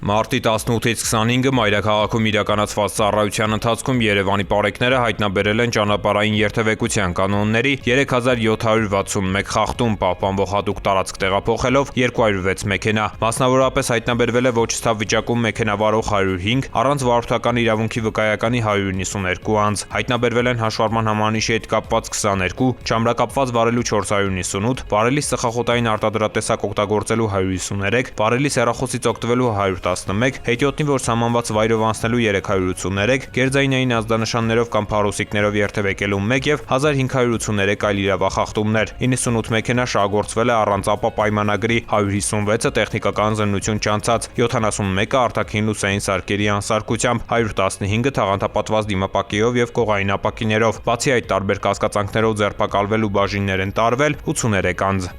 Մարտի 18-ից 25-ը մայրաքաղաքում իրականացված ծառայության ընթացքում Երևանի պարեկները հայտնաբերել են ճանապարհային երթևեկության կանոնների 3761 խախտում, պահպանվող հատուկ տարածք տեղափոխելով 206 մեքենա։ Մասնավորապես հայտնաբերվել է ոչ ստավ վիճակում մեքենա վարող 105, առանց վարորդական իրավունքի վկայականի 192 անձ։ Հայտնաբերվել են հաշվառման հմանիշի հետ կապված 22, չամրակապված վարելու 498, վարելիս ծխախոտային արտադրատեսակ օգտագործելու 153, վարելիս հեռախոսից օգտվելու 111, հետիոտնի, որ սահմանված վայրով անցնելու 383, գերձայնային ազդանշաններով կամ փարոսիկներով երթևեկելու 1 եւ 1583 այլ իրավախախտումներ։ 98 մեքենա շահագործվել է առանց ԱՊԱ պայմանագրի, 156-ը տեխնիկական զննություն չանցած, 71-ը արտաքին լուսային սարքերի անսարքությամբ, 115-ը թաղանթապատված դիմապակիով եւ կողային ապակիներով։ Բացի այդ, տարբեր կասկածանքներով ձերբակալվել ու բաժիններ են տարվել 83 անձ։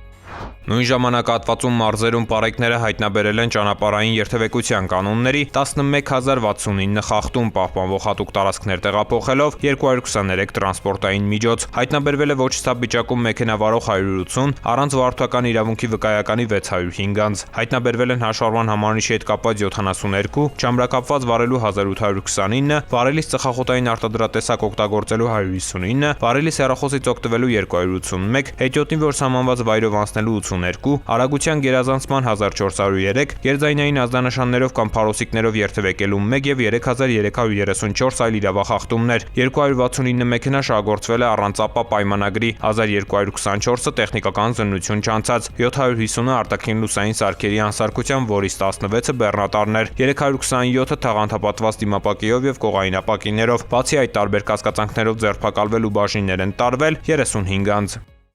Նույն ժամանակահատվածում մարզերում պարեկները հայտնաբերել են ճանապարհային երթևեկության կանոնների 11069 խախտում, պահպանվող հատուկ տարածքներ տեղափոխելով 223 տրանսպորտային միջոց։ Հայտնաբերվել է ոչ ստապ վիճակում մեքենա վարող 180, առանց վարորդական իրավունքի վկայականի 605 անձ։ Հայտնաբերվել են հաշվառման հմանիշի հետ կապված 72, չամրակապված վարելու 1829, վարելիս ծխախոտային արտադրատեսակ օգտագործելու 159, վարելիս հեռախոսից օգտվելու 281, հետիոտնի, որ սահմանված վայրով անցնելու 82, արագության գերազանցման 1403, գերձայնային ազդանշաններով կամ փարոսիկներով երթևեկելու 1 եւ 3334 այլ իրավախախտումներ։ 269 մեքենա շահագործվել է առանց ԱՊԱ պայմանագրի, 1224-ը տեխնիկական զննություն չանցած, 750-ը արտաքին լուսային սարքերի անսարքությամբ, որից 16-ը բեռնատարներ, 327-ը թաղանթապատված դիմապակիով եւ կողային ապակիներով։ Բացի այդ, տարբեր կասկածանքներով ձերբակալվել ու բաժիններ են տարվել 35 անձ։